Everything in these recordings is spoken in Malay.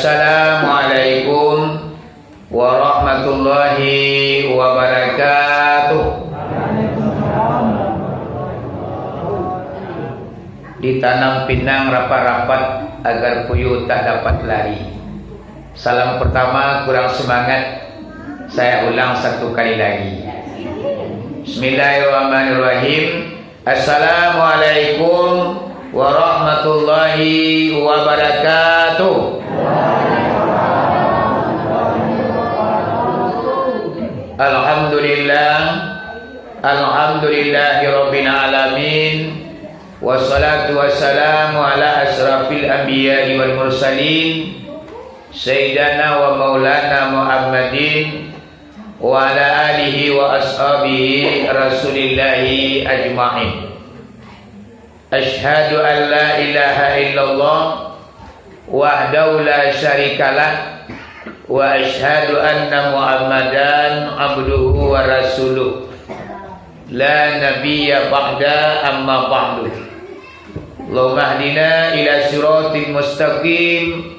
Assalamualaikum warahmatullahi wabarakatuh. Ditanam pinang rapat-rapat agar puyuh tak dapat lari. Salam pertama kurang semangat, saya ulang satu kali lagi. Bismillahirrahmanirrahim. Assalamualaikum warahmatullahi wabarakatuh. Alhamdulillah, alhamdulillahirabbil alamin. Wassalatu wassalamu ala asrafil anbiya'i wal mursalin sayyidina wa maulana Muhammadin wa ala alihi wa ashabihi rasulillahi ajma'in. Asyhadu an la ilaha illallah wahdahu la syarikalah wa asyhadu anna Muhammadan abduhu wa rasuluh la nabiyya ba'da amma ba'du. Allahumma hdina ila siratil mustaqim.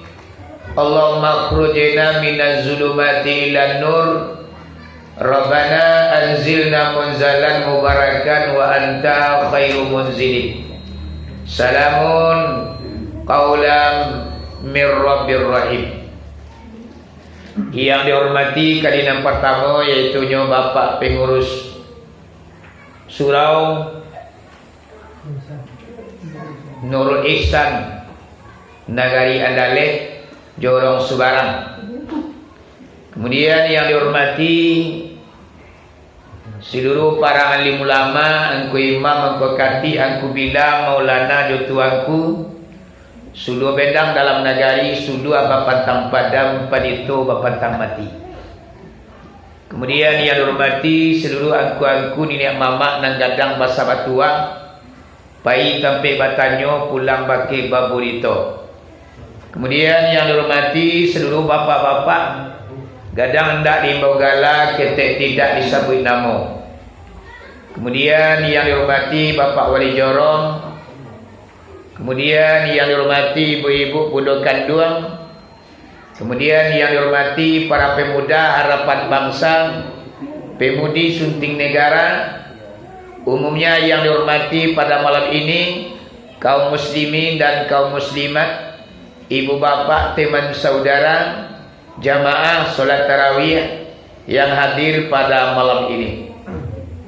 Allahumma akhrujna minaz zulumati ilan nur. Rabbana anzilna munzalan mubarakan wa anta khairu munzilin. Salamun qaulam mir rabbir rahim. Yang dihormati kali yang pertama yaitu Bapak Pengurus Surau Nurul Ihsan Nagari Andaleh Jorong Subarang. Kemudian yang dihormati seluruh para alim ulama, angku imam, angku kati, angku bila, maulana, jotuangku sulu bedang dalam nagari, sulu abapantang padam, padito bapantang mati. Kemudian yang dihormati seluruh angku-angku nenek mamak nang gadang basa batua, pai tampe batanyo pulang bake baburito. Kemudian yang dihormati seluruh bapak-bapak gadang hendak diimbau gala ketek tidak disebut nama. Kemudian yang dihormati Bapak Wali Jorong. Kemudian yang dihormati ibu-ibu Pulau Kanduang. Kemudian yang dihormati para pemuda harapan bangsa, pemudi sunting negara. Umumnya yang dihormati pada malam ini kaum muslimin dan kaum muslimat, ibu bapak, teman saudara, jamaah solat tarawih yang hadir pada malam ini.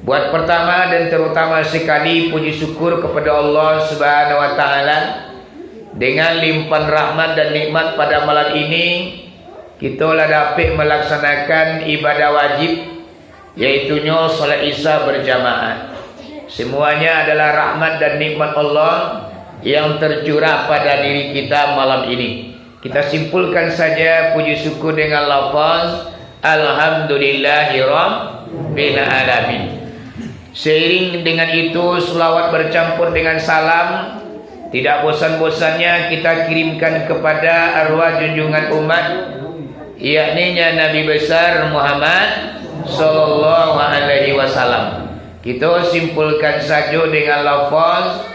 Buat pertama dan terutama sekali puji syukur kepada Allah Subhanahu wa taala dengan limpahan rahmat dan nikmat pada malam ini kita lah dapat melaksanakan ibadah wajib yaitu salat Isya berjamaah. Semuanya adalah rahmat dan nikmat Allah yang tercurah pada diri kita malam ini. Kita simpulkan saja puji syukur dengan lafaz Alhamdulillahirabbil alamin. Seiring dengan itu selawat bercampur dengan salam tidak bosan-bosannya kita kirimkan kepada arwah junjungan umat, yakni Nabi besar Muhammad sallallahu alaihi wasallam. Kita simpulkan saja dengan lafaz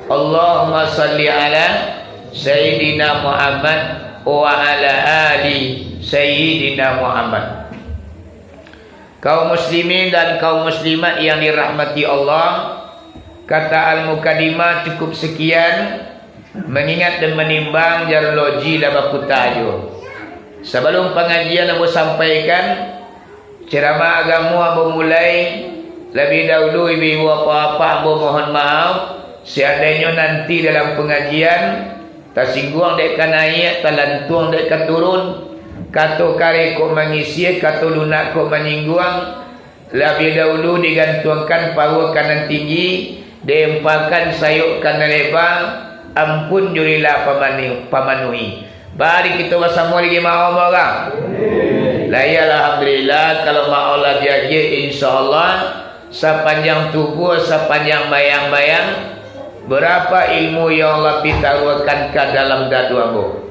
Allahumma salli ala Sayyidina Muhammad wa ala ali Sayyidina Muhammad. Kaum muslimin dan kaum muslimat yang dirahmati Allah, kata Al-Muqaddimah cukup sekian mengingat dan menimbang jarloji dan baku tajuk. Sebelum pengajian Abu sampaikan ceramah agama Abu mulai, lebih dahulu ibu apa-apa Abu mohon maaf seandainya nanti dalam pengajian tersinggung dekat naik, terlantung dekat turun, kata kare kok mengisi, kata lunak kok menyinggung. Lebih dahulu digantungkan paruh kanan tinggi, diempalkan sayuk kanan lebar, ampun jurilah pamanuhi. Bari kita bersama lagi mahu orang. Ya alhamdulillah kalau mau Allah jaga insyaAllah sepanjang tubuh, sepanjang bayang-bayang berapa ilmu yang Allah pitaruhkan ke dalam dadu ambo.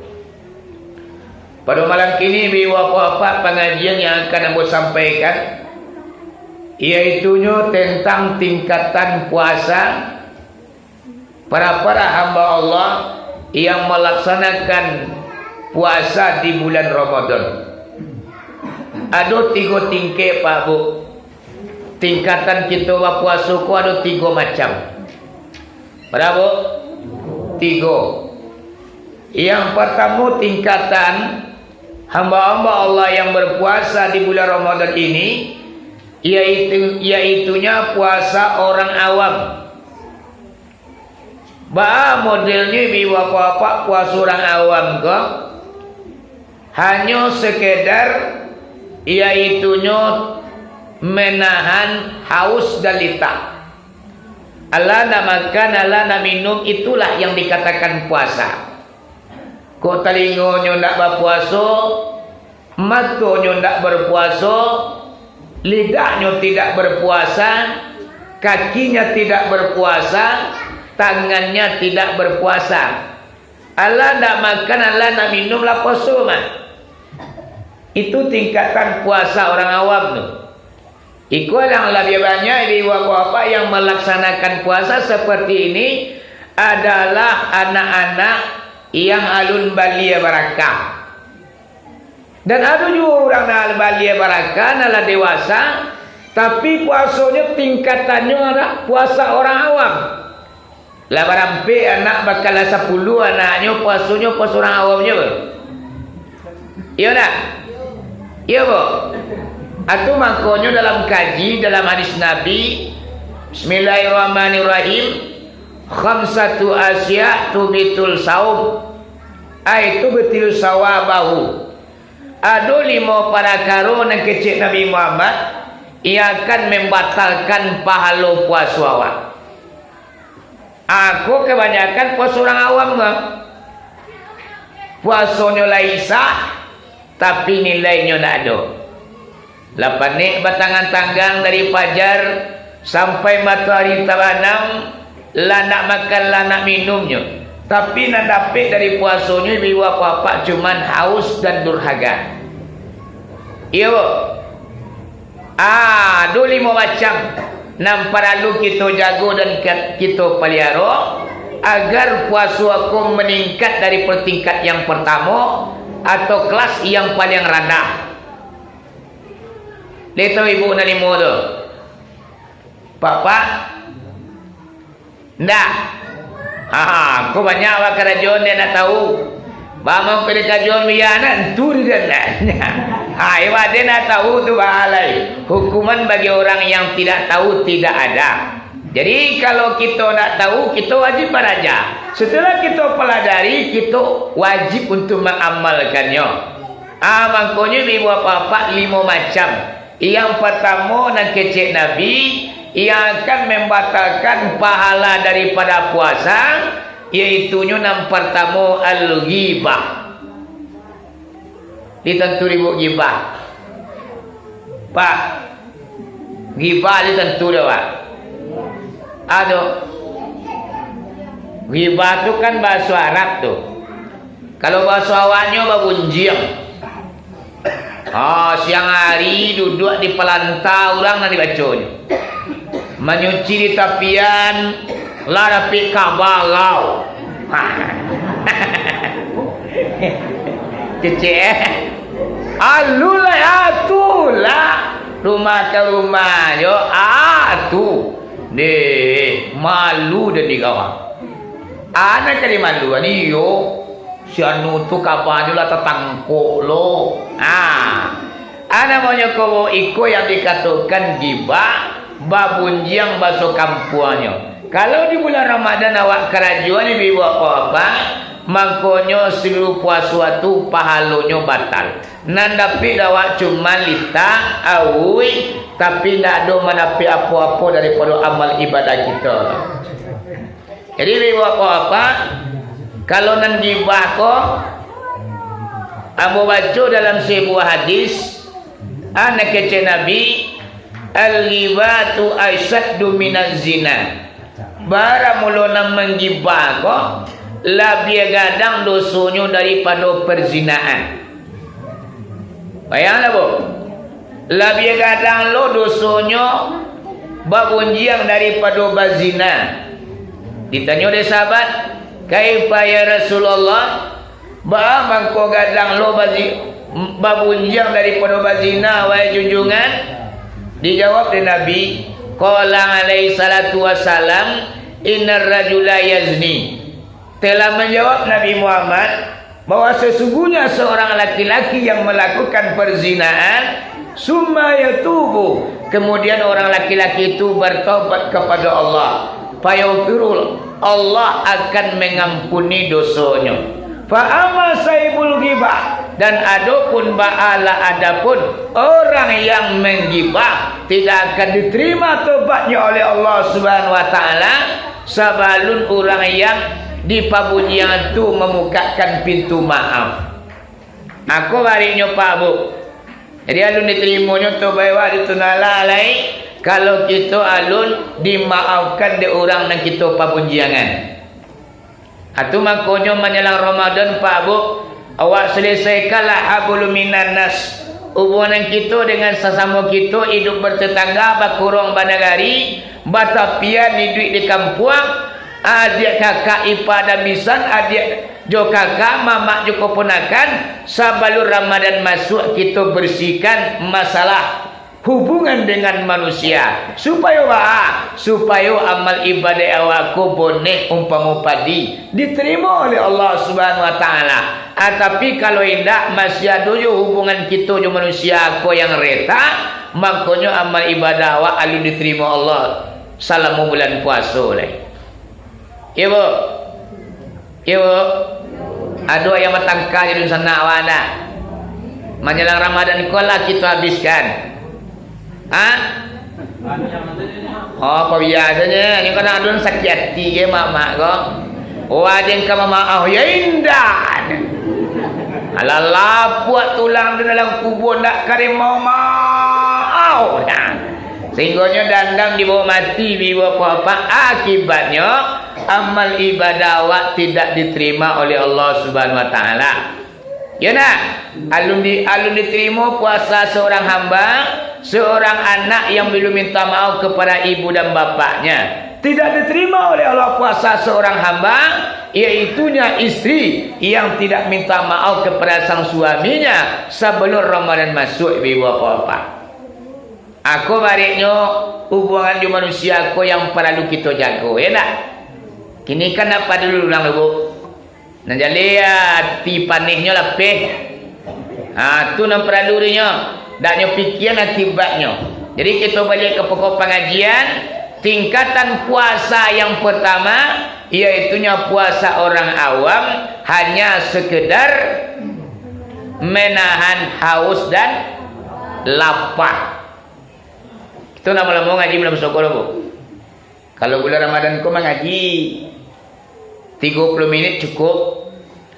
Pada malam kini apa pengajian yang akan ambo sampaikan iaitunya tentang tingkatan puasa para hamba Allah yang melaksanakan puasa di bulan Ramadan. Ada 3 tingkat Pak Bu. Tingkatan kita puasa ku ada 3 macam. Berapa? 3. Yang pertama tingkatan hamba-hamba Allah yang berpuasa di bulan Ramadan ini, yaitunya puasa orang awam. Modelnya biwa apa puasa orang awam ke? Hanya sekedar yaitunya menahan haus dan litak. Allah nak makan, Allah nak minum, itulah yang dikatakan puasa. Kok telingonya nak berpuasa, matanya nak berpuasa, lidahnya tidak berpuasa, kakinya tidak berpuasa, tangannya tidak berpuasa. Allah nak makan, Allah nak minum, lah puasa mah. Itu tingkatan puasa orang awam tu. Iku yang lebih banyak di apa yang melaksanakan puasa seperti ini adalah anak-anak yang alun balia barakah. Dan ada juga orang alun balia barakah nala dewasa, tapi puasanya tingkatannya ada puasa orang awam. Lah barampe anak bakal 10 anaknya puasanya puasa orang awamnya. Iya tak? Iya Bu. Atau makanya dalam kaji dalam hadis Nabi, Bismillahirrahmanirrahim, khamsatu asya tubitul saum, itu betul sawabahu. Ada 5 parakara yang kecil Nabi Muhammad, ia akan membatalkan pahala puasa awak. Aku kebanyakan puasa orang awam enggak. Puasanya laisa, tapi nilainya tak ada. Lapan ni batangan tanggang dari fajar sampai matahari terbenam, lah nak makan, lah nak minumnya. Tapi nak dapat dari puasanya biwa apa-apa cuman haus dan durhaga. Iya Bu. Ada 5 macam. Nampak perlu kita jaga dan kita pelihara agar puasa aku meningkat dari tingkat yang pertama atau kelas yang paling rendah. Dia tahu ibu nak 5 tu. Papa? Ndak. Aku banyak awak kerajaan dia nak tahu. Bama pergi kerajaan biar nak tur dia nak. Iwa dia nak tahu tu bahalai. Hukuman bagi orang yang tidak tahu tidak ada. Jadi kalau kita nak tahu, kita wajib belajar. Setelah kita pelajari, kita wajib untuk mengamalkannya. Makanya ibu apa-apa 5 macam. Yang pertama nak kecil Nabi yang akan membatalkan pahala daripada puasa, iaitunya yang pertama al-ghibah. Ditentu ribu ghibah. Pak, ghibah ditentu dah Pak. Aduh, ghibah tu kan bahasa Arab tu. Kalau bahasa awaknya babunjiang. Siang hari duduk di pelantau orang nak dibacanya. Menyuci di tapian, lah dapat kabarau. Cecek. Alulah atulah. Rumah ke rumah yo. Tu. Deh, malu dan digawang. Anak kali malu ni yo. Si anu tu kabarnya lah tetangkok lo. Ana maunya kau iko yang dikatakan ghibah, babunjiang bahasa kampuannya. Kalau di bulan Ramadan awak kerajaan ni buat apa-apa, makanya seluruh puasa tu pahalanya batal. Nan dapat awak cuma lita, awi, tapi tak ada mendapat apa-apa daripada amal ibadah kita. Jadi buat apa-apa, kalau nan ghibah ko, Abu baca dalam sebuah hadis, anak kecil Nabi, al-ghibatu aisyaddu minaz zina. Bara mulona menggibah ko, lebih gadang dosanya daripada perzinaan. Bayanglah Bu, lebih gadang lo dosanya babunjiang daripada bazina. Ditanya oleh sahabat, kaifa ya Rasulullah? Ba mangko gadang lo bazi babunjang daripada bazina wahai junjungan. Dijawab oleh Nabi, qala alaihi salatu wassalam, innar rajula yazni. Telah menjawab Nabi Muhammad bahwa sesungguhnya seorang laki-laki yang melakukan perzinaan summa yatubu, kemudian orang laki-laki itu bertobat kepada Allah, fayaghfirul, Allah akan mengampuni dosanya. Fa amma saibul ghibah, dan adapun orang yang menggibah tidak akan diterima tobatnya oleh Allah Subhanahu wa taala sabalun orang yang di pabunjian itu memukakan pintu maaf. Aku barinya Pak Bu. Jadi alun diterimanya tu bawa ditunala lai kalau kita alun dimaafkan di orang yang kita pabunjiangan. Atu makanya menjelang Ramadan Pak Bu, awak selesaikanlah hablum minan nas. Hubungan kita dengan sesama kita hidup bertetangga, bakurang banagari, batapian hidup di kampung, adik kakak ipar dan misan, adik jo kakak, mamak jo keponakan, sabalur Ramadan masuk kita bersihkan masalah hubungan dengan manusia supaya amal ibadah awakku bonek umpama padi diterima oleh Allah Subhanahu wa taala. Tapi kalau indak masih ada hubungan kita dengan manusia aku yang reta, makanya amal ibadah awak alun diterima Allah selama bulan puasa lah. Ya Bu, ya Bu, ada yang matangka di sana wana menjelang Ramadan kola kita habiskan. Oh, apa biasanya? Ini kan adun sakit hati ke mama kok. Oh, ada yang kamu maaf ya indah. Alalah buat tulang di dalam kubur nak karim mau maaf. Sehingganya dandang dibawa mati dibawa apa-apa. Akibatnya amal ibadah awak tidak diterima oleh Allah Subhanahu wa taala. Ya nak, alun diterima puasa seorang hamba, seorang anak yang belum minta maaf kepada ibu dan bapaknya. Tidak diterima oleh Allah puasa seorang hamba, iaitunya istri yang tidak minta maaf kepada sang suaminya sebelum Ramadan masuk ibu bapa. Aku baliknya hubungan di manusia aku yang perlu kita jaga, ya nak. Kini kan apa dulu ulang dulu. Nah jadi hati panihnya lebih. Tu nak peradurinya. Daknya pikiran akibatnya. Jadi kita balik ke pokok pengajian. Tingkatan puasa yang pertama, iaitunya puasa orang awam, hanya sekedar menahan haus dan lapar. Itu lama-lama ngaji belum syukur Bu. Kalau bulan Ramadan kau mengaji 30 minit cukup,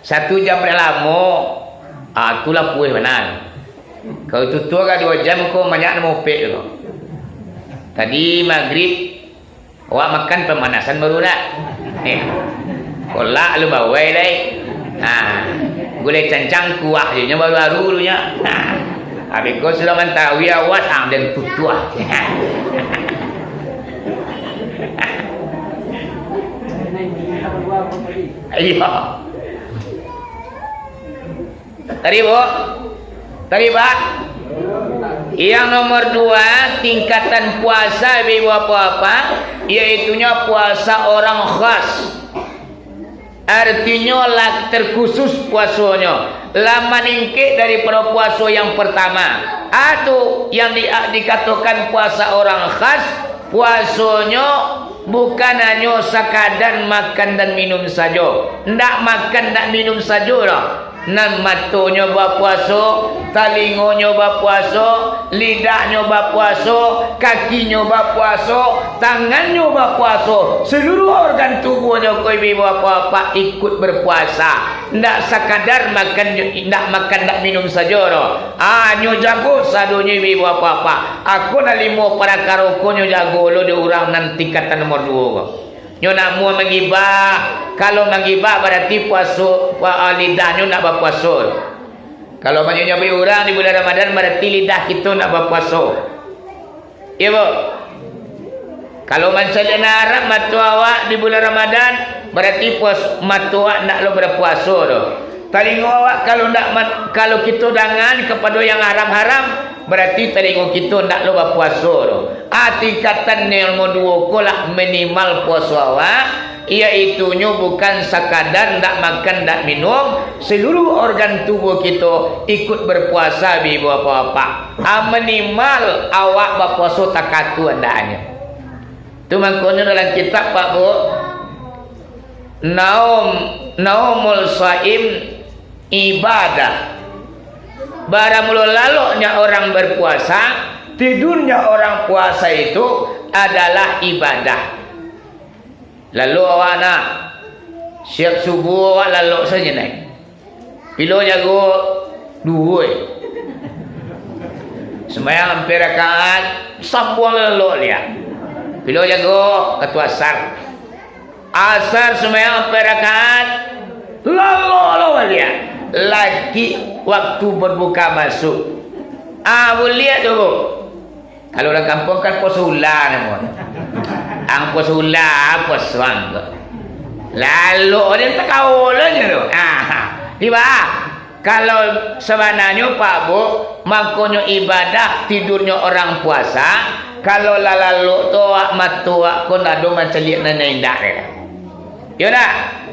1 jam lama, itulah puas benar. Kalau itu tua kan 2 jam kau banyak mau pek tu. Tadi maghrib, awak makan pemanasan baru nak. Kolak lu bawai dai. Gulai cancang kuah je nya baru dulunya. Habis kau sudah mentawi awak dan tutua. Iya. Tadi Bu. Tadi Pak. Yang nomor 2 tingkatan puasa ibu apa-apa, iaitunya puasa orang khas. Artinya terkhusus puasanya. Lama ningkit daripada puasa yang pertama. Atau yang dikatakan puasa orang khas, puasanya bukan hanya sekadar makan dan minum saja. Ndak makan ndak minum saja lah. Nan matonya berpuasa, talingonya berpuasa, lidahnya berpuasa, kakinya berpuasa, tangannya berpuasa, seluruh organ tubuhnya kau ibu apa-apa ikut berpuasa. Ndak sekadar makan, ndak minum saja lah. Nyo jago sadonya ibu apa-apa. Aku nak 5 para karoko nyo jago lo di orang nanti kata nomor 2. Nyo nak mau menggibah. Kalau menggibah berarti puasa lidah nyo nak berpuasa. Kalau banyaknya orang di bulan Ramadan berarti lidah kita nak berpuasa. Ya Bu. Kalau mancaja Arab matu awak di bulan Ramadan berarti matu awak nak lo berpuasa tu. Telinga awak kalau kita dangan kepada yang haram-haram, berarti telinga kita ndak lo berpuasa tu. Tingkatan nombor 2 kolak minimal puasa awak, iaitunya bukan sekadar ndak makan ndak minum, seluruh organ tubuh kita ikut berpuasa ibu apa-apa. Minimal awak berpuasa takatu andanya. Tu maknanya dalam kitab Pak Bu, naumul shaim ibadah. Barang laloknya orang berpuasa, tidurnya orang puasa itu adalah ibadah. Lalu awak nak siap subuh awak lalok saja naik. Bila jago duit. Sembahyang hampir rakaat sambung lalok dia. Bila jago ketua asar sembahyang hampir rakaat lalok dia. Lagi waktu berbuka masuk. Boleh tu. Kalau orang kampung kan puasa ulang namun. Ang puasa ulang puasa wang. Lalu dia tak kaulanya tu. Tiba. Kalau sebenarnya Pak Bu, makanya ibadah tidurnya orang puasa. Kalau lalu tu matu kon ado macam lihat nenek dak. Ya dah.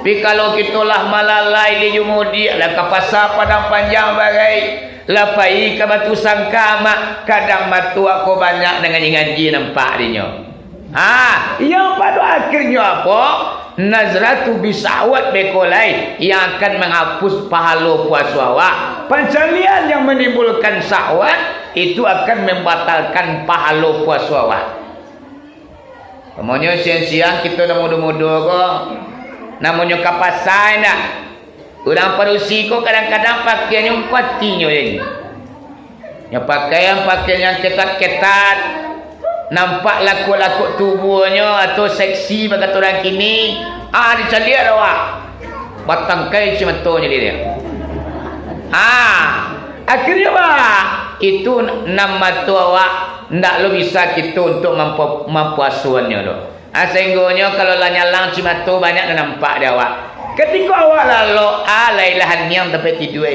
Tapi kalau kitulah malalai di jumudi lah ke pasar Padang Panjang bagai lapai ke batu sangkama kadang matu aku banyak dengan ngaji nampak dinyo. Yang pada akhirnya apa? Nazratu bisawat bekolai yang akan menghapus pahala puasa awak. Pencarian yang menimbulkan syahwat itu akan membatalkan pahala puasa awak. Namanya siang-siang kita nak muda-muda kok. Namanya kapasai nak. Orang parusi kok kadang-kadang pakaiannya patinya ini. Yang pakaian yang ketat-ketat, nampak laku-laku tubuhnya atau seksi bagi orang kini. Dicari awak. Batang kai cematonya dia. Akhirnya bah itu nama tu awak ndak lo bisa kita untuk mempuasuannya tu. Sehingga kalau lah nyalang cuma tu banyak nampak dia awak. Ketika awak lalu lailahan yang dapat tidur.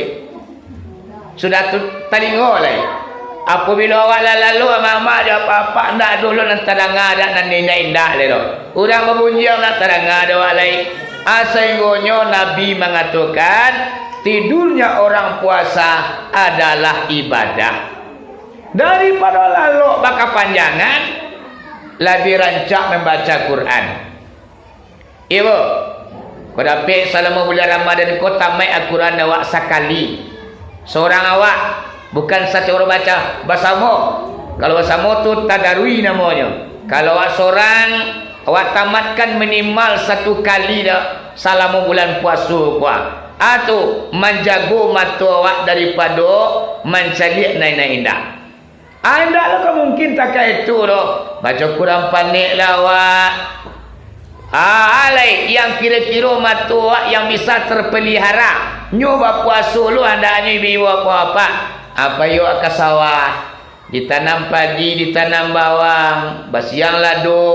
Sudah tu telinga lai. Apabila awak lalu mak-mak dia apa-apa ndak dulu nak terangah dak nan indah-indah le tu. Urang berbunjang nak terangah dia awak lai. Sehingga Nabi mengatakan tidurnya orang puasa adalah ibadah. Daripada lalu bakal panjangan lebih rancak membaca Quran. Ibu, kau dapat selama bulan Ramadan kau tamat Al-Quran awak sekali. Seorang awak, bukan satu orang baca bersama. Kalau bersama tu tadarui namanya. Kalau awak seorang, awak tamatkan minimal satu kali dah selama bulan puasa kuah. Atau menjaga mata awak daripada mencari naik-naik indah. Anda lah mungkin tak kaya itu loh. Baca Quran panik lah awak. Alai yang kira-kira mata awak yang bisa terpelihara. Nyoba puasa lu anda ibu apa-apa. Apa yuk ke sawah. Ditanam padi, ditanam bawang. Basiang lado.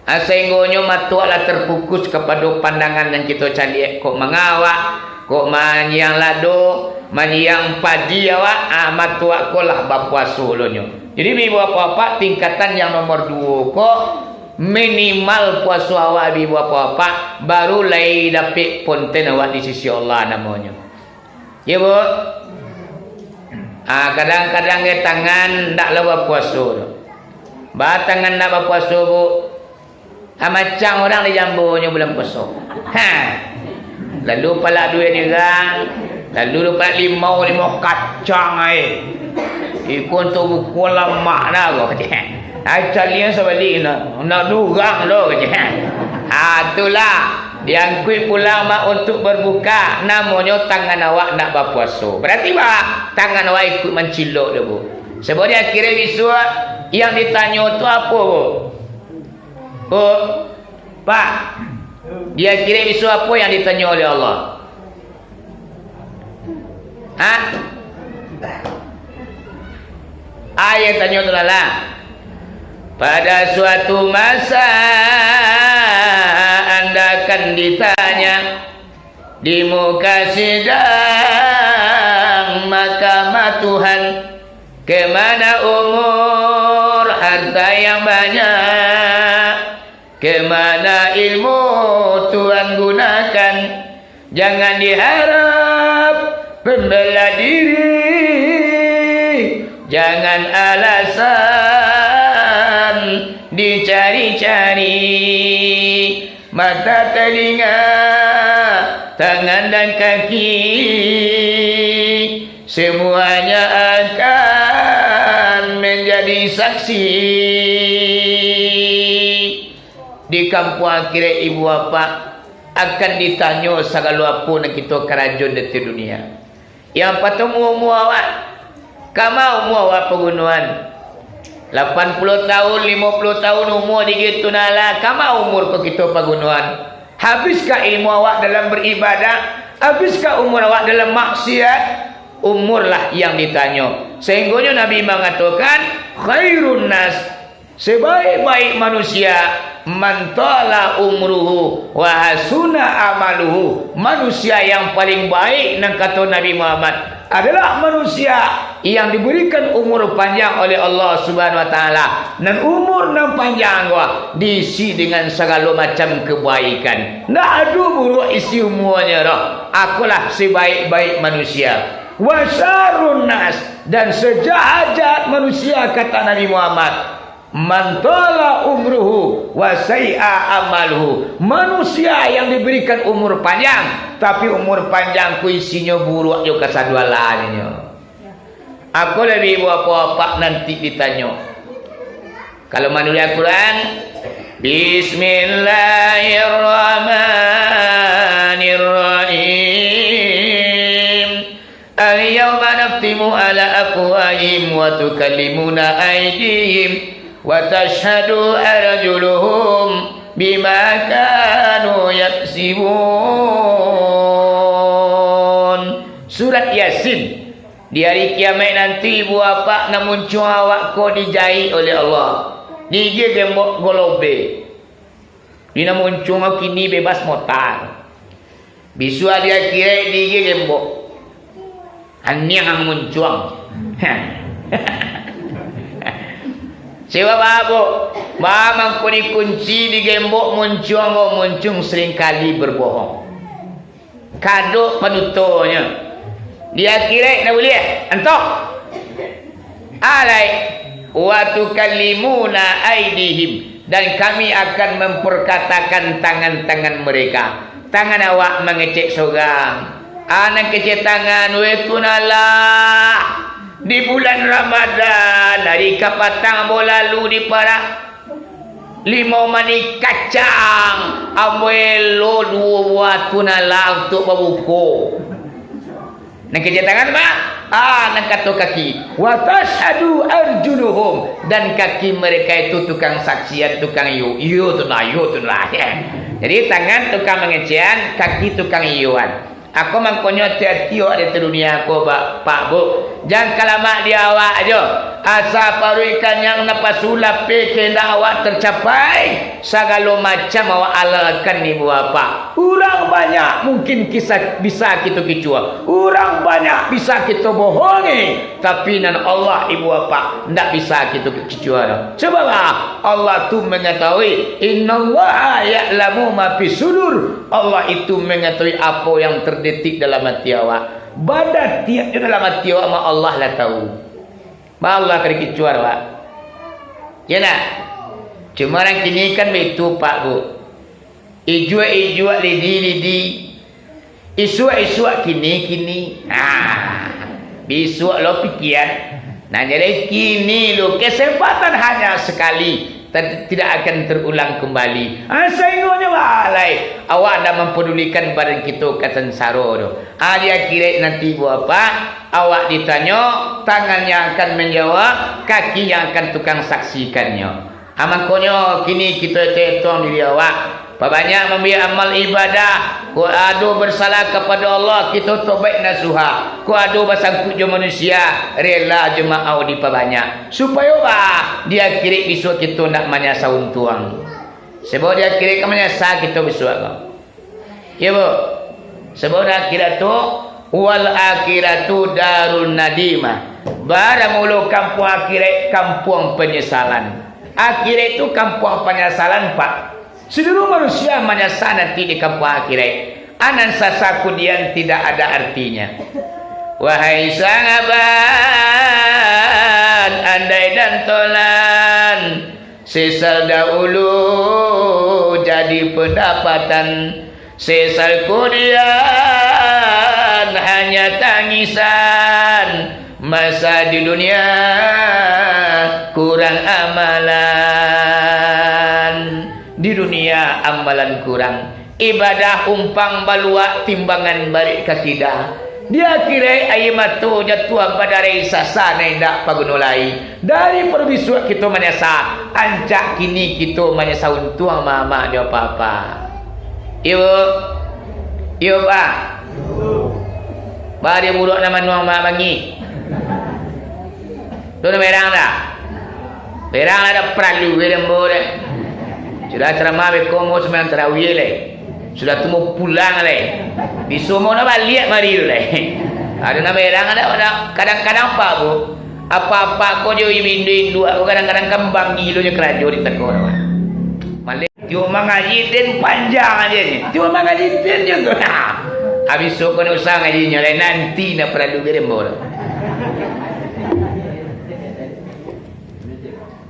Sehingga mata awak lah terfokus kepada pandangan yang kita cari. Kok mengawak. Kok manyang lado. Maniang padi awak matu aku lah berpuasa dulunya. Jadi ibu apa-apa tingkatan yang nomor 2 kok minimal puasa awak ibu apa-apa baru lai dapat ponten awak di sisi Allah namanya. Ya bu. Kadang-kadang tangan ndak lawa puasa. Tangan ndak berpuasa bu. Macam orang di jambunya bulan puasa. Lalu pala duit ni kan. Lalu dapat limau kacang ikut tu buku lama dah kau kata. Calian sebalik nak durang lo kata. Itulah yang kui pulang mak untuk berbuka namanya tangan awak nak berpuasa. Berarti bah tangan awak ikut mencilok dah bu. Sebab dia kira visua yang ditanya tu apa bu? Bu, Pak. Dia kira visua apa yang ditanya oleh Allah? Ayat tanya tu lah. Pada suatu masa anda akan ditanya di muka sidang mahkamah Tuhan. Kemana umur harta yang banyak, kemana ilmu Tuhan gunakan. Jangan diharap pembela diri, jangan alasan dicari-cari. Mata, telinga, tangan dan kaki, semuanya akan menjadi saksi di kampung akhirat. Ibu bapa akan ditanya segala apa nak kita kerajaan di dunia. Yang patemu umur awak, kamu umur awak pergunuan 80 tahun, 50 tahun umur digitu nala, kamu umur kau kita pergunuan. Habiskah ilmu awak dalam beribadah? Habiskah umur awak dalam maksiat? Umurlah yang ditanya. Sehingga Nabi mengatakan khairun nas, sebaik-baik manusia, man tala umruhu wa hasuna amaluhu. Manusia yang paling baik, nang kata Nabi Muhammad, adalah manusia yang diberikan umur panjang oleh Allah Subhanahu wa taala, dan umur nan panjang gua diisi dengan segala macam kebaikan. Ndak ada buruk isi umurnya dah. Akulah sebaik-baik manusia. Wasarun nas, dan sejahat manusia, kata Nabi Muhammad, man tala umruhu wa sai'a amaluhu. Manusia yang diberikan umur panjang, tapi umur panjang ku isinya buruk juga kesadualannya. Aku lebih apa-apa nanti ditanya. Kalau manusia Al-Quran, Bismillahirrahmanirrahim. Al-yawma naftimu ala afwahihim wa tukallimuna aydihim wa tashhadu arjuluhum bima kanu yaksibun. Surat Yasin. Di hari kiamat nanti ibu bapa namun cua awak kau dijahit oleh Allah. Dia gembok golobe. Dia namun cua kini bebas motar. Bisu dia kira dia gembok. Hanyang muncuang. Sewa babu, mamang ko dikunci di gembok muncuang o muncung seringkali berbohong. Kado penuturnya. Dia kira nak boleh antok. Alai wa tukallimuna aydihim, dan kami akan memperkatakan tangan-tangan mereka. Tangan awak mengecek seorang. Anak kecil tangan wetunala di bulan Ramadan dari kapatang lalu di para 5 mani kacang amwelo 2 buah tunala untuk berbuku. Nak kecil tangan apa? Nak kata kaki. Wa tashhadu arjuluhum, dan kaki mereka itu tukang saksian, tukang yu tu lah. Jadi tangan tukang mengecian, kaki tukang iuan. Aku mangkonyo tiap-tiap ada di dunia aku, Pak Bu. Jangan kalamak dia awak aja. Asa paru ikan yang napasulap kena awak tercapai. Segala macam awak alakan ibu bapa. Orang banyak mungkin kisah bisa kita kicua. Orang banyak bisa kita bohongi. Tapi nan Allah ibu bapa tidak bisa kita kicua. Sebab Allah tu mengetahui. Innallaha ya'lamu ma fi sudur. Allah itu mengetahui apa yang terdetik dalam hati awak. Badat tiap di dalam hati awak ma Allah lah tahu. Ma Allah akan kicuar Pak. Ya nak. Cuma orang kini kan begitu Pak Bu. Ijua-ijua lidi-lidi. Isua-isua kini-kini. Bisua lo pikiran. Nah jadi kini lo kesempatan hanya sekali. Tidak akan terulang kembali. Sehingga balai awak dah mempedulikan badan kita kata saro tu. Dia kira nanti buat apa? Awak ditanya, tangan yang akan menjawab, kaki yang akan tukang saksikannya. Makanya kini kita tetong diri awak. Banyak membiak amal ibadah. Ku adu bersalah kepada Allah, kita tobat nasuha. Ku adu bersangkut je manusia, rela je mau diperbanyak. Supaya dia kira besok kita nak menyasa untuang. Sebab dia kira ke menyasa kita besok. Ya Bu. Sebab akhirat tu wal akhiratu darun nadimah. Barang mulu kampung akhirat kampung penyesalan. Akhirat itu kampung penyesalan Pak. Seluruh manusia menyesal nanti di kampung akhirat. Anan sasakudian tidak ada artinya. Wahai sahabat, andai dan tolan sesal dahulu jadi pendapatan, sesal kemudian hanya tangisan. Masa di dunia kurang amalan, di dunia amalan kurang, ibadah umpang balua timbangan balik ketidak. Dia kira ayamatu jatuh pada resa sana indak pagunulai. Dari perbisuak kita menyasa, ancak kini kita menyasa untuk mama dia papa. Ibu, ibu Pak. Bari buruk nama nuang mak bangi. Tu merang dah. Merang ada perlu lembu deh. Sudah ceramah bekomo sembilan terawih leh. Sudah tu mau pulang leh. Di semua nak balik mari leh. Ada nama merang ada kadang-kadang apa bu? Apa-apa kau jauh indu aku kadang-kadang kembang gilo je kerajo di tekor. Malik cuma ngaji ten panjang aja ni. Cuma ngaji ten je tu. Habis so kau usah ngajinya leh nanti nak perlu lembu.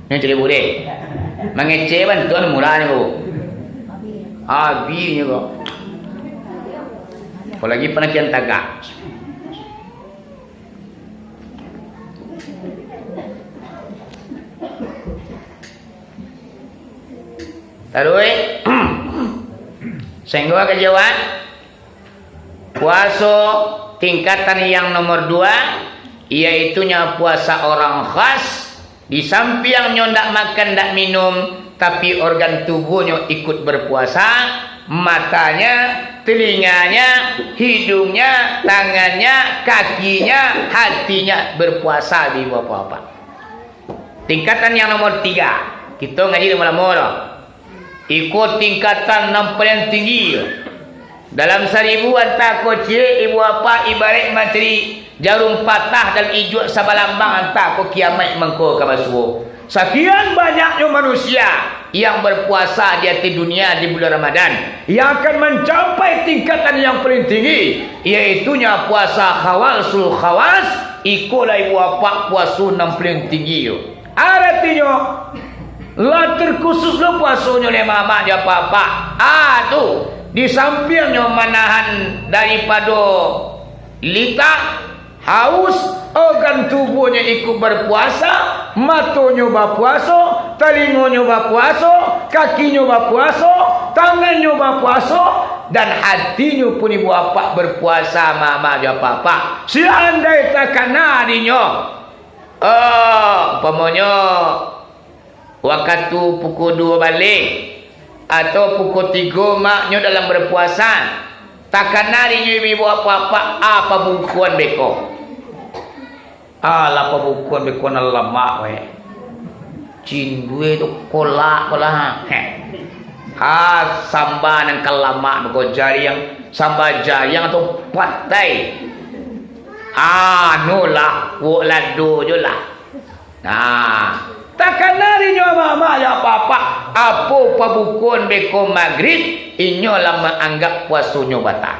Yang cerita boleh mengeceh bantuan murah ni kau habisnya kau kalau lagi penakian tagak terus sehingga kejauhan puasa tingkatan yang nomor 2 iaitunya puasa orang khas. Di samping ndak makan ndak minum, tapi organ tubuhnya ikut berpuasa, matanya, telinganya, hidungnya, tangannya, kakinya, hatinya berpuasa di apa-apa. Tingkatan yang nomor 3, kita ngaji di malam-malam. Ikut tingkatan yang paling tinggi. Dalam 1000 hantar kocie, ibu apa ibarat materi jarum patah dan ijuk sabalambang hantar ko kiamat mengko kabasuh. Sekian banyaknya manusia yang berpuasa di hati dunia di bulan Ramadan yang akan mencapai tingkatan yang paling tinggi, iaitunya puasa khawasul khawas. Ikulah ibu apa puasa yang paling tinggi. Artinya lah terkhusus lo puasanya le mama dia papa. Tu di sampingnya menahan daripada lita, haus, organ tubuhnya ikut berpuasa, matanya berpuasa, telinganya berpuasa, kakinya berpuasa, tangannya berpuasa, dan hatinya pun ibu bapa berpuasa mama dia papa. Seandainya terkena harinya, umpamanya waktu pukul 2 balik atau pukul 3 maknya dalam berpuasa, takkan hari ibu apa-apa apa bukuan beko. Apa bukuan beko na lama we. Cindue tu kolak. Samba nang kalama beko jari yang samba jayang atau patai. Nolah wo lado je lah. Takkan hari mama ya papa apa pabukun beko maghrib inyo lah menganggap puasanya batal.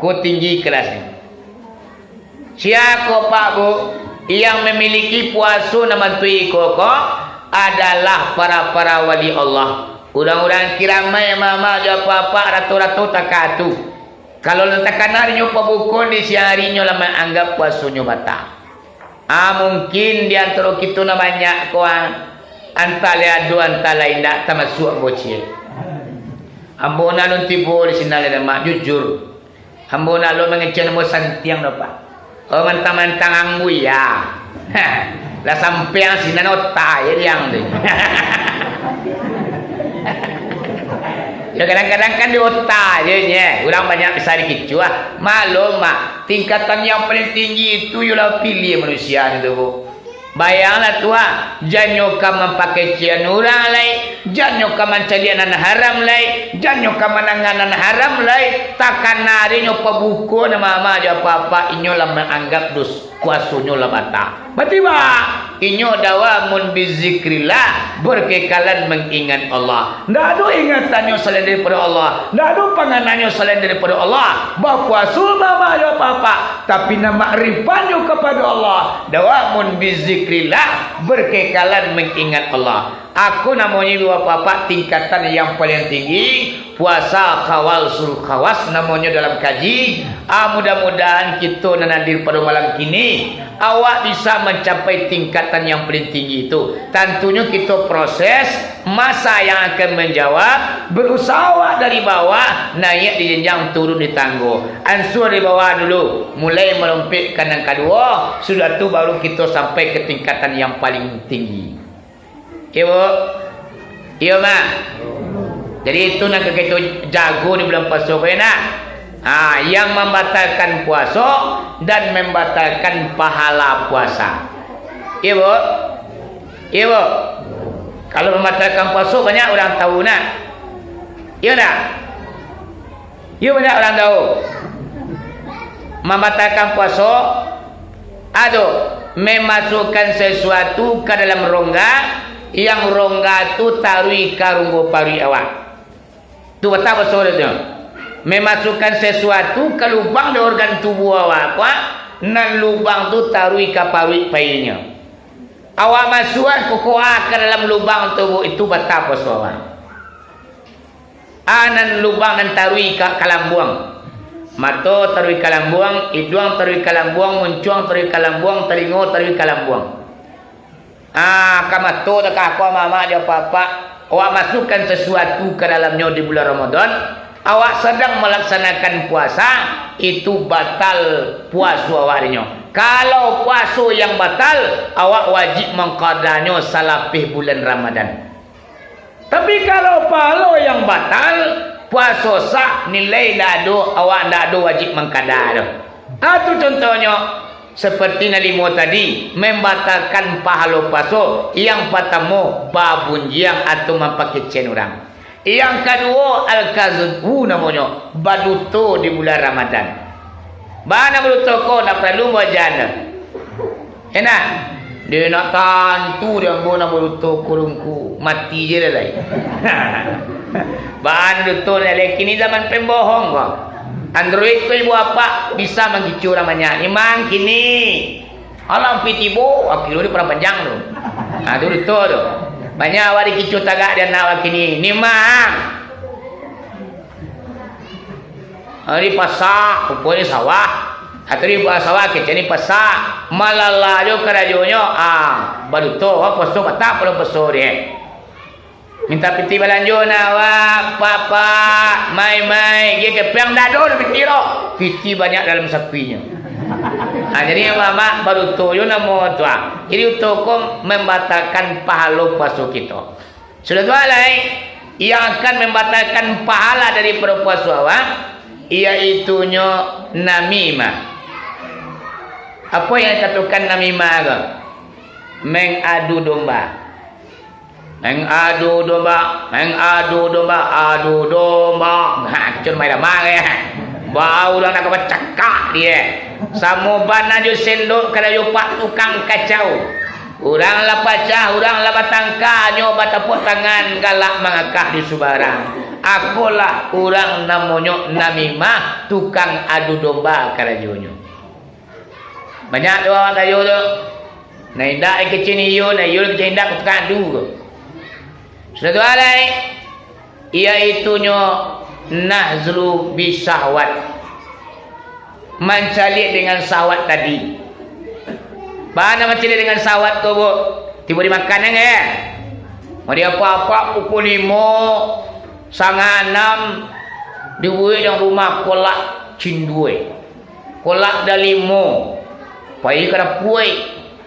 Ko tinggi kelasnya. Siapa pak bu yang memiliki puasa nama tui koko adalah para wali Allah. Orang-orang kiramai mama ya papa ratu-ratu takatu. Kalau takkan hari pabukun di siang harinya lah menganggap puasanya batal. Mungkin di antara kita na banyak kuang antara adu antara indak termasuk bocil. Ambo nalun tibo di sini ada mak jujur. Ambo nalun mengecen mo santiang dapat. Mantang-mantang angbu ya. Lah sampeang sini nota ya yang tu. Ya kadang-kadang kan di otak je nya. Orang banyak besar gitu Malum mak, tingkatan yang paling tinggi itu ialah pilih manusia itu bu. Bayanglah tua, janyo kaman pakai cianura lai, janyo kaman calianan haram lai, janyo kaman anganan haram lai, takkan narinya pabuko na mama dia apa-apa inyo lah menganggap dos kuasunyo lah bata. Batiba inyo dawa mun bizikrillah berkekalan mengingat Allah. Ndak ada ingatannya selain daripada Allah, ndak ada panganannya selain daripada Allah. Berkuasul mama dia apa-apa, tapi nama ma'rifannya kepada Allah. Dawa mun bizikrillah berkekalan mengingat Allah. Aku namanya bapak-bapak tingkatan yang paling tinggi puasa kawal sul khawas namanya dalam kaji. Mudah-mudahan kita nadir pada malam kini awak bisa mencapai tingkatan yang paling tinggi itu. Tentunya kita proses masa yang akan menjawab, berusaha awak dari bawah naik di jenjang turun di tangga. Ansur di bawah dulu, mulai melompatkan yang kedua, sudah tu baru kita sampai ke tingkatan yang paling tinggi. Ibu, iya mak. Jadi itu nak kita jago di bulan puasa kau nak. Yang membatalkan puasa dan membatalkan pahala puasa. Ibu, ibu. Kalau membatalkan puasa banyak orang tahu nak. Iya nak. Iya banyak orang tahu. Membatalkan puasa, memasukkan sesuatu ke dalam rongga. Yang rongga tu tarui karunggo pari awak. Tu betapa soalnya. Memasukkan sesuatu ke lubang di organ tubuh awak, nan lubang tu tarui ke pari painya. Awak masukkan kokoa ke dalam lubang tubuh itu betapa soalnya. Nan lubang nan tarui ke kalambuang. Mata tarui kalambuang, hidung tarui kalambuang, muncuang tarui kalambuang, telinga tarui kalambuang. Kamato dekat apa mama dia papa, awak masukkan sesuatu ke dalamnya di bulan Ramadan, awak sedang melaksanakan puasa, itu batal puasa awaknya. Kalau puasa yang batal, awak wajib mengqadanya salapih bulan Ramadan. Tapi kalau palo yang batal, puasa sah nilai dado, awak dado wajib mengqada. Itu contohnya. Seperti nalimo tadi membatalkan pahala puasa. Yang pertama babunjiang atau memakai cenurang. Yang kedua al-kazbu namanya baduto di bulan Ramadan. Bana baduto ko nak perlu wajana. Enak. Dia nak tantu dia bona baduto kurungku mati je dah lai. Bana baduto ni kini zaman pembohong kok. Android tu ibu apa bisa menggicu namanya. Imang kini alam pitibo akhirnya pernah panjang tu. Dulu tu. Banyak awak digicu tagak dan awak kini. Ni mang. Hari pasar, rupanya sawah. Atau di buah sawah kita ni pasar. Malala jo kerajonya. Baru tu apa tu kata perlu besar dia. Minta piti balanjo na awak, papa, mai, dia kepeng dado na piti lo. Piti banyak dalam sapinya. Jadi mama baru tu yo namo tu. Jadi toko membatalkan pahala puasa kita. Sudah tu alai yang akan membatalkan pahala dari puasa awak, iaitunya namimah. Apa yang dikatakan namimah? Mengadu domba. Adu domba. Cuma main lamang ya. Bau lah nak bercakap dia. Samo bana jo sendok kada jo pak tukang kacau. Urang lah pacah, urang lah batangka, nyo batapuk tangan galak mangakah di subarang. Akulah urang namanya namimah, tukang adu domba kada jonyo. Banyak doa kayo tu. Nah indak kecil ni yo, nah yo kecil indak tukang adu. Satu alai iaitunya nahzlu bisahwat, mencalik dengan sahwat tadi. Mana mencalik dengan sahwat tu bu? Tiba dimakan ya? Mau dia apa-apa pukul 5, 5:30 dibuat yang rumah kolak cindui, kolak dah 5, pai kena puai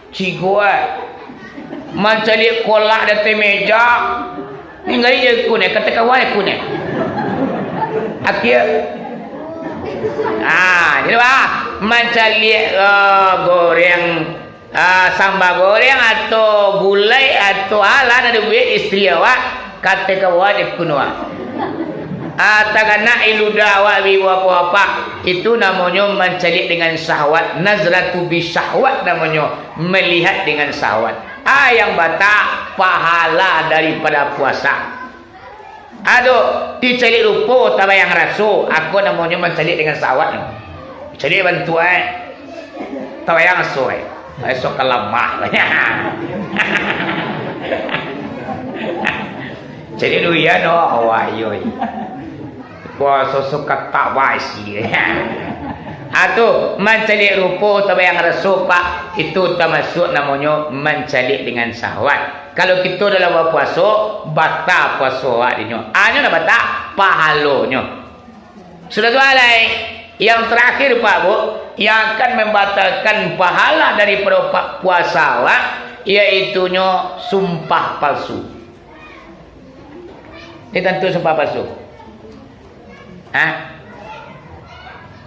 cigoi. Mencalik kolak di meja. Hingga dia kuning, kata kawan kuning. Akhir. Jadi mencalik goreng sambal goreng atau gulai atau ala ada duit istri awak kata kawan kunwa tagana iluda awak biwa apa itu namanya mencari dengan syahwat. Nazratu bi syahwat namanya melihat dengan syahwat. Yang bata pahala daripada puasa. Aduh, dicari rupa tabayang rasu. Aku namanya mencari dengan syahwat. Cari bantuan tabayang soy. Esok kelemah. Jadi duya no awayoy. Puasa suka tak wasi. Atau mencari rupa tabayang rasu pak itu termasuk namanya mencari dengan syahwat. Kalau kita dalam berpuasa batal puasa adanya. Anya nak batal pahalanya. Sudah tu alai yang terakhir Pak Bu yang akan membatalkan pahala daripada puasa awak iaitu sumpah palsu. Ini tentu sumpah palsu.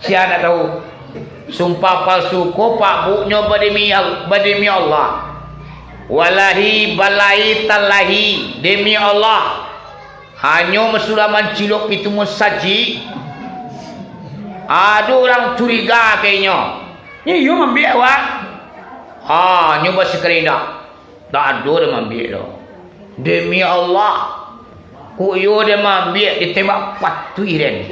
Siapa nak tahu? Sumpah palsu ko Pak Bu nya berdemi Allah. Wallahi balai talahi demi Allah. Hanya mesulaman cilok itu musaji. Ada orang curiga kayaknya. Ni you ambil awak. Nyoba sekali dah. Tak ada dia ambil dah. Demi Allah. Ku you dia ambil ditembak patui dan.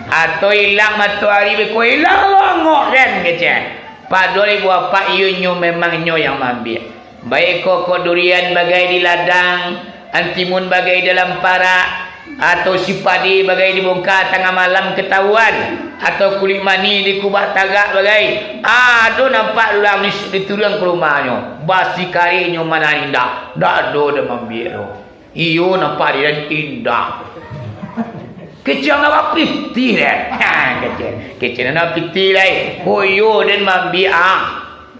Atau hilang matahari ku hilang longok dan kecil. Padahal ibu apa you memang yang ambil. Baik kok durian bagai di ladang, antimun bagai dalam parak, atau si padi bagai dibongkar tengah malam ketahuan, atau kulit mani di kubah tagak bagai. Tu nampak ulang diturun ke rumahnya. Basi karinya mana indah. Tak ada dia ambil. Iyo nampak dia indah. Kecil nak piti dah. Kecil nak piti lah. Koyo dan ambil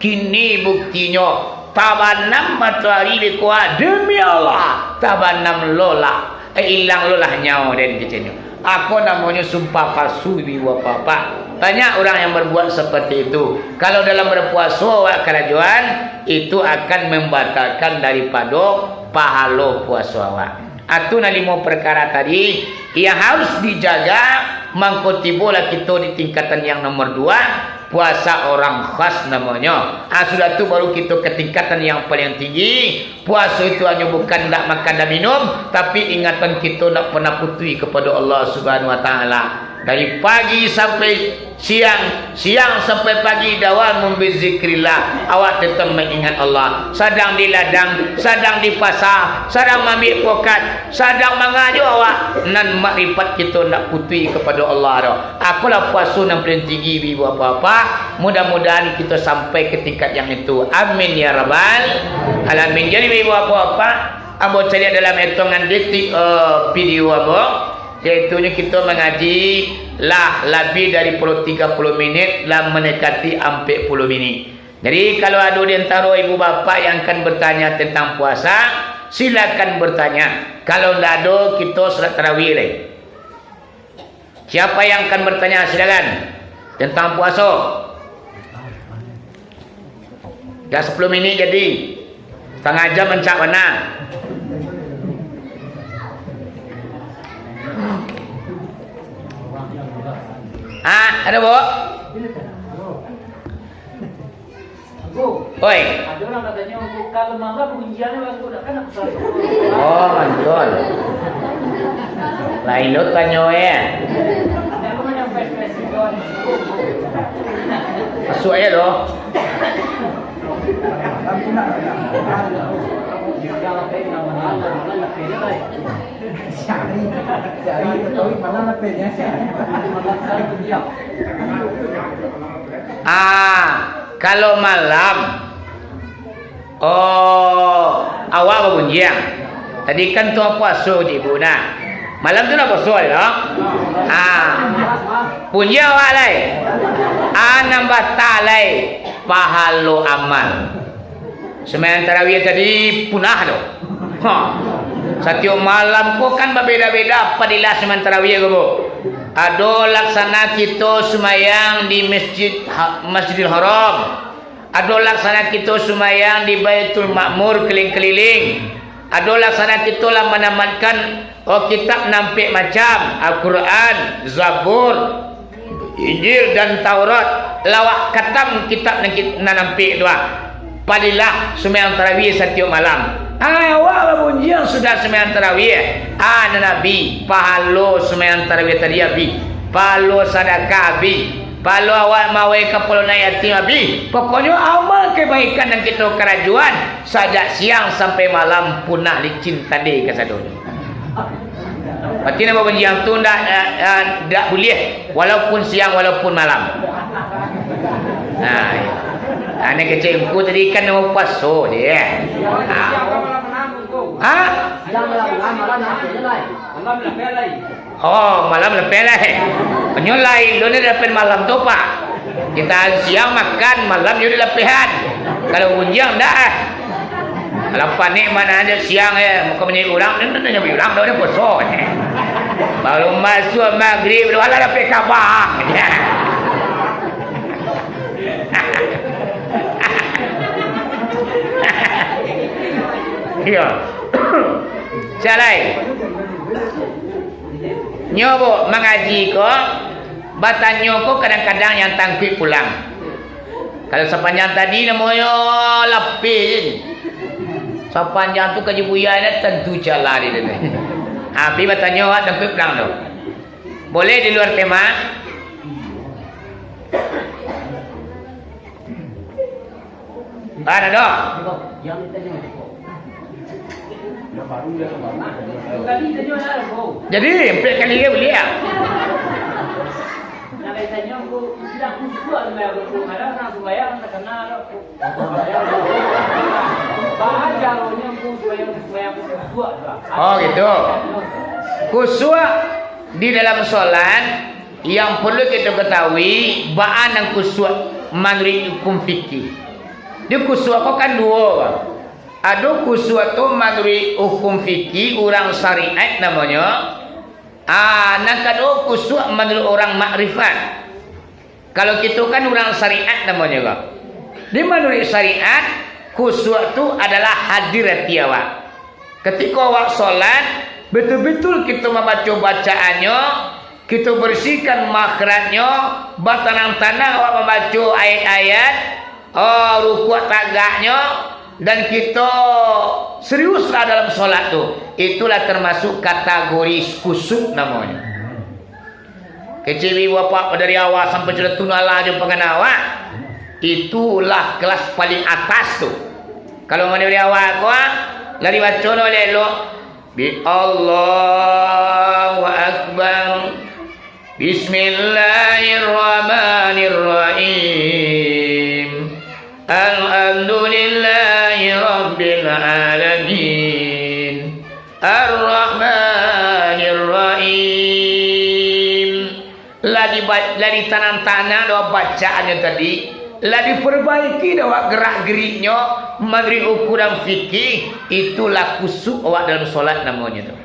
kini buktinya. Tabanam matahari dikuat demi Allah. Tabanam lola. Hilang lolah nyawa dan kecilnya. Aku namanya sumpah palsu biwa papa. Banyak orang yang berbuat seperti itu. Kalau dalam berpuasa kerajuan itu akan membatalkan daripada pahala puasa awak. Itu 5 perkara tadi yang harus dijaga mengkotibola kita di tingkatan yang nomor 2. Puasa orang khas namanya. Sudah tu baru kita ke tingkatan yang paling tinggi. Puasa itu hanya bukan nak makan dan minum, tapi ingatan kita nak pernah putui kepada Allah Subhanahu Wa Taala. Dari pagi sampai siang, siang sampai pagi dawam berzikrillah. Awak tetap mengingat Allah. Sedang di ladang, sedang di pasar, sedang ambil pokat, sedang mengaju awak nan makrifat kita nak putui kepada Allah dah. Akulah puasa yang paling tinggi ibu bapa. Mudah-mudahan kita sampai ke tingkat yang itu. Amin ya rabbal alamin. Jadi ibu bapa, abang cari dalam hitungan detik video abang. Iaitunya kita mengaji lah lebih dari 30 minit lah mendekati 40 minit. Jadi kalau ada di antara ibu bapa yang akan bertanya tentang puasa, silakan bertanya. Kalau tidak ada, kita salat tarawih lagi. Siapa yang akan bertanya silakan tentang puasa. Dah 10 minit jadi. Setengah jam mencak mana? Ada bu? Oi. Ada orang katanya kalau malam ujiannya waktu dah kan aku salah. Mantul. Lain lo tanya ya. Aku mana face kawan. Masuk aja lo. Kalau malam awak berbunyian. Tadi kan tu puasa ibu nak. Malam tu nak puasa dah. Bunyi awak lai. Nambah talai pahala amal. Sembahyang tarawih tadi punah tu. Setiap malam ko kan berbeza-beza padilah sembahyang tarawih ko. Ada laksana kita sembahyang di Masjidil Haram. Ada laksana kita sumayang di Baitul Ma'mur keliling-keliling. Ada laksana kita lah menamatkan kitab nampik macam Al-Quran, Zabur, Injil dan Taurat. Lawak katam kitab nak nampik dua. Padilah sumayang tarawih setiap malam. Awak bunyian sudah sumayang tarawih. Nabi pahalo sumayang tarawih tadi abi. Pahalo sedekah abi. Pahalo awak mawai kapal na yatim abi. Pokoknya amal kebaikan yang kita kerajuan sajak siang sampai malam punah licin tadi ke sadun. Berarti nama bunyian tu tak boleh walaupun siang walaupun malam. Anak kecil aku tadi kan nama puasa dia. Malam lepas lah. Penyulai lu ni dapat malam tu pak. Kita siang makan, malam jadi lepihan. Kalau unjang dah. Kalau panik mana ada siang muka menyai orang, ni nyambi orang dah puasa. Baru masuk maghrib, wala dapat khabar. Ya. Calai. Nyobo mengaji ko, batanyo ko kadang-kadang yang tangkip pulang. Kalau sepanjang tadi namanya lapis. Sepanjang tu kaji buya ni tentu jalan dia ni. Api batanyo tangkip pulang tu. Boleh di luar tema? Ada dah. Jadi empat kali dia boleh ya. Oh gitu. Khusyuk di dalam solat yang perlu kita ketahui ba'an dan khusyuk menurut hukum fikih. Dia khusyuk kan dua. Ada khusyuk tu menurut hukum fikih orang syariat namanya. Nak ada khusyuk menurut orang makrifat. Kalau kita kan orang syariat namanya kak. Di menurut syariat khusyuk tu adalah hadirati awak. Ketika awak solat betul-betul kita membaca bacaannya, kita bersihkan makhrajnya, batanang-tanang awak membaca ayat-ayat, rukuk tagaknya, dan kita seriuslah dalam solat tu. Itulah termasuk kategori khusyuk namanya. Kecil ibu bapa dari awal sampai sudah tunala aja pengen awak, itulah kelas paling atas tu. Kalau mana dari awal kau lari baca oleh lo bi Allahu Akbar, Bismillahirrahmanirrahim, Alhamdulillahi Rabbil Alamin, Ar-Rahmanir-Rahim. Lari tanam-tanam doa bacaannya tadi, lari perbaiki doa gerak-geriknya menurut ukuran fikih. Itulah khusyuk awak dalam solat namanya tu.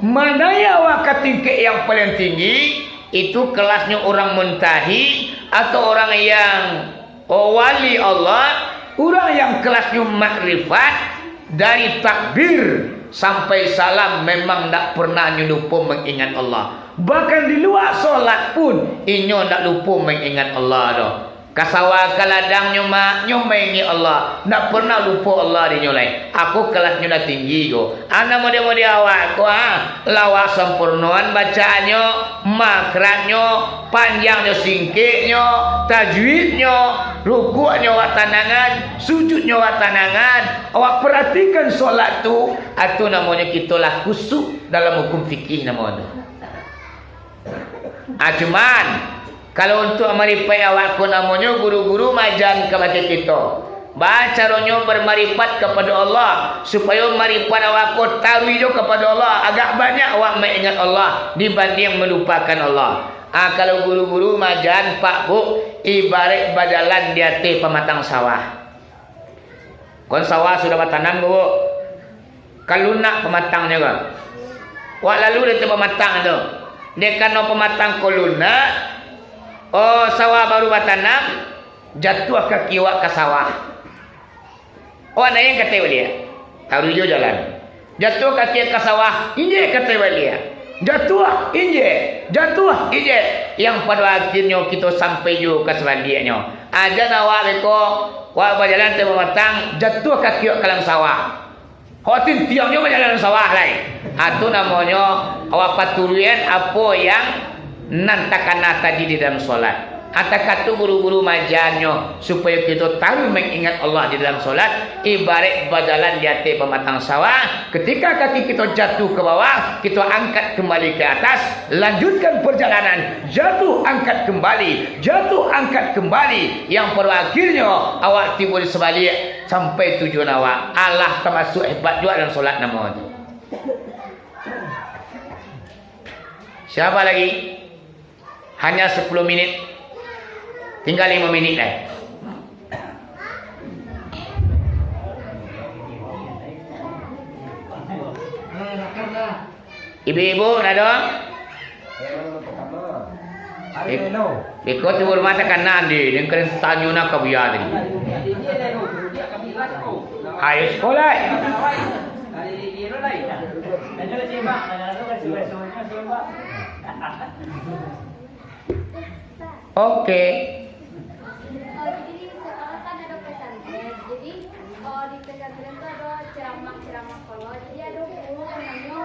Mana yang awak tingkat yang paling tinggi, itu kelasnya orang muntahi atau orang yang wali Allah, orang yang kelasnya makrifat. Dari takbir sampai salam memang tak pernah lupa mengingat Allah. Bahkan di luar solat pun inyo tak lupa mengingat Allah dah. Kasawa kaladang nyomengi Allah, tak pernah lupa Allah di nyolai. Aku kelasnya dah tinggi go. Ana mode-mode awak ko lawak sempurnaan bacaannya, makhrajnya, panjangnya singkitnya, tajwidnya, rukuknya awak tanangan, sujudnya awak tanangan. Awak perhatikan solat tu, itu namanya kitalah khusyuk dalam hukum fikih nama tu. Cuman kalau untuk marifat awak ku namanya guru-guru majan kepada kita. Caranya bermarifat kepada Allah supaya marifat awak ku taruh kepada Allah. Agak banyak awak mengingat Allah dibanding melupakan Allah. Kalau guru-guru majan Pak Bu ibarat badalan di atas pematang sawah. Kon sawah sudah bertanam Bu. Kalau nak pematangnya kan. Wak lalu dia pematang tu. Dia kan pematang koluna. Oh, sawah baru batanam, jatuh kaki awak ke sawah. Oh, ada yang kata dia. Taruh hijau jalan. Jatuh kaki ke sawah, inje kata dia. Jatuh, inje. Jatuh, inje. Yang pada akhirnya kita sampai juga ke sebaliknya. Ada nawak beko, wak berjalan tengah matang, jatuh kaki ke dalam sawah. Hotin tiangnya berjalan sawah lain. Itu namanya awak paturuan apa yang nantakana tadi di dalam solat. Atau kata guru-guru majannya supaya kita tahu mengingat Allah di dalam solat. Ibarat berjalan di atas pematang sawah. Ketika kaki kita jatuh ke bawah, kita angkat kembali ke atas. Lanjutkan perjalanan. Jatuh, angkat kembali. Jatuh, angkat kembali. Yang pada akhirnya awak timbul sebalik sampai tujuan awak. Allah termasuk hebat juga dalam solat nama itu. Siapa lagi? Hanya 10 minit. Tinggal 5 minit dah. Ibu-ibu ada? Beko tu rumah tekan nanti, dengan kena tanya nak kebiar tadi. Ayo sekolah. Okey. Jadi sekarang kan ada pesantren. Jadi di pesantren itu ada ceramah-ceramah kalau. Jadi ada buku namanya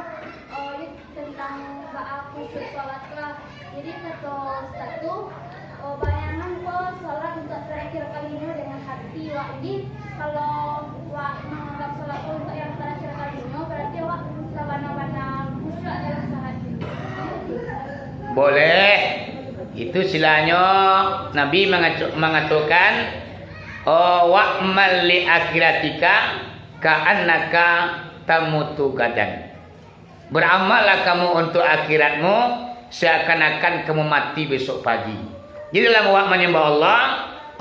tentang aku sholat lah. Jadi kata Ustaz tu bayangan kok sholat untuk terakhir kalinya dengan hati. Wah ini kalau wah menganggap sholat untuk yang terakhir kalinya berarti wah sabana-bana khusyuk dalam sholat. Boleh. Itu silanya Nabi mengatakan wa'mal li akhiratika ka'annaka tamutu gadan. Beramallah kamu untuk akhiratmu seakan-akan kamu mati besok pagi. Jadi dalam awak menyembah Allah,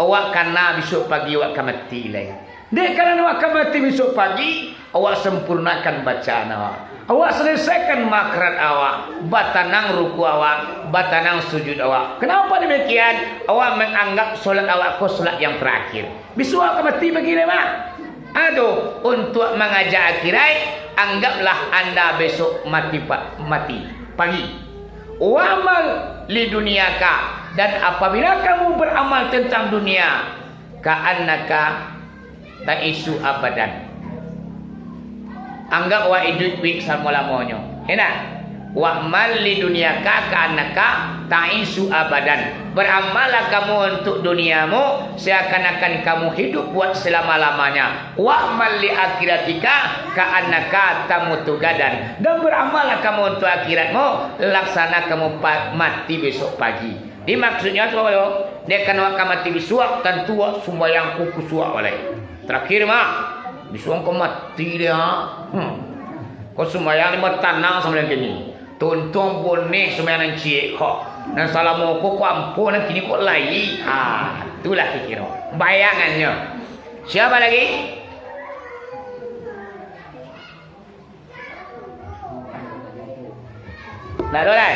awak karena besok pagi awak akan mati lagi. Dek karena awak akan mati besok pagi, awak sempurnakan bacaan awak. Awak selesaikan makrat awak, batanang ruku awak, batanang sujud awak. Kenapa demikian? Awak menganggap solat awak ko solat yang terakhir. Besok awak mati begini mak. Aduh, untuk mengajak akhirat, anggaplah anda besok mati pagi. Wa'mal li duniaka, dan apabila kamu beramal tentang dunia, ka'annaka ta'isu abadan. Anggap wa hidup selama-lamanya. Enak. Wa mal li dunyaka ka'annaka ta'isu abadan. Beramallah kamu untuk duniamu seakan-akan kamu hidup buat selama-lamanya. Wa mal li akhiratika ka'annaka tamutu gadan. Dan beramallah kamu untuk akhiratmu laksana kamu mati besok pagi. Ini maksudnya tu apa? Dia kan akan mati besok tentu sembahyang kuku suak oleh. Terakhir mak disuang kau mati dia. Kau sembahyang lima tanang sama dengan ni. Tonton bonek sembahyang cik kau. Dan salam kau ampun dan kini kau lagi. Itulah kira bayangannya. Siapa lagi? Nak dolai?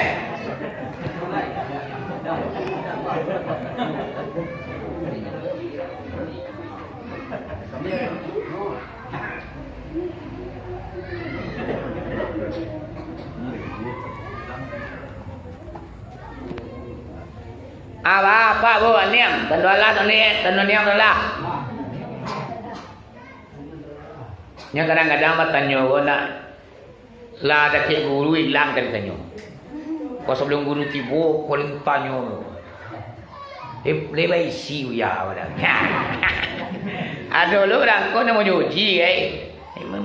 Apa bu niang tendolah teniang lah. Nya kadang-kadang bertanya nak lah ada ke guru hilang kan tanya. Kau sebelum guru tiba kau tanya. Lebih isi ya pada. Ada orang kau nak nyuci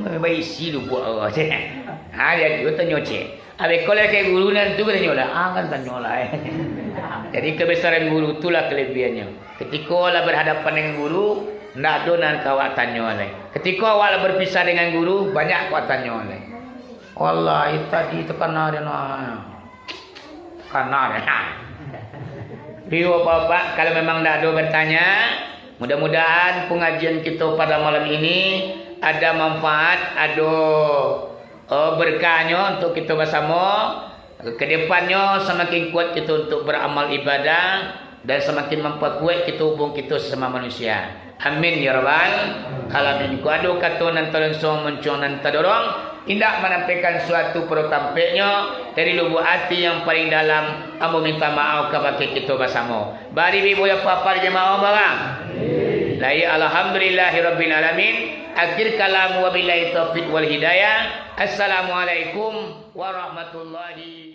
lebih isi lu buat apa? Dia juga tanya cek. Habis kalau ke guru nanti tu tanya lah, kan tanya lah. Jadi kebesaran guru itulah kelebihannya. Ketika awak berhadapan dengan guru, nak donan kau tanya oleh. Ketika awak berpisah dengan guru, banyak kau tanya oleh. Allah tadi terkena dia nak. Karena dia. Biar bapak kalau memang nak ada bertanya, mudah-mudahan pengajian kita pada malam ini ada manfaat, ada berkahnya untuk kita bersama. Kedepannya semakin kuat kita untuk beramal ibadah dan semakin memperkuat kita hubung kita sesama manusia. Amin ya rabbal alamin. Ku adu kata nan tolong so muncul nan tadorong tidak menampilkan suatu perut tampaknya dari lubuk hati yang paling dalam. Ambo minta maaf kepada kita bersama. Bari ibu ya papa jemaah barang. La ya alhamdulillahirabbil alamin. Akhir kalam wabillahi taufiq wal hidayah. Assalamualaikum warahmatullahi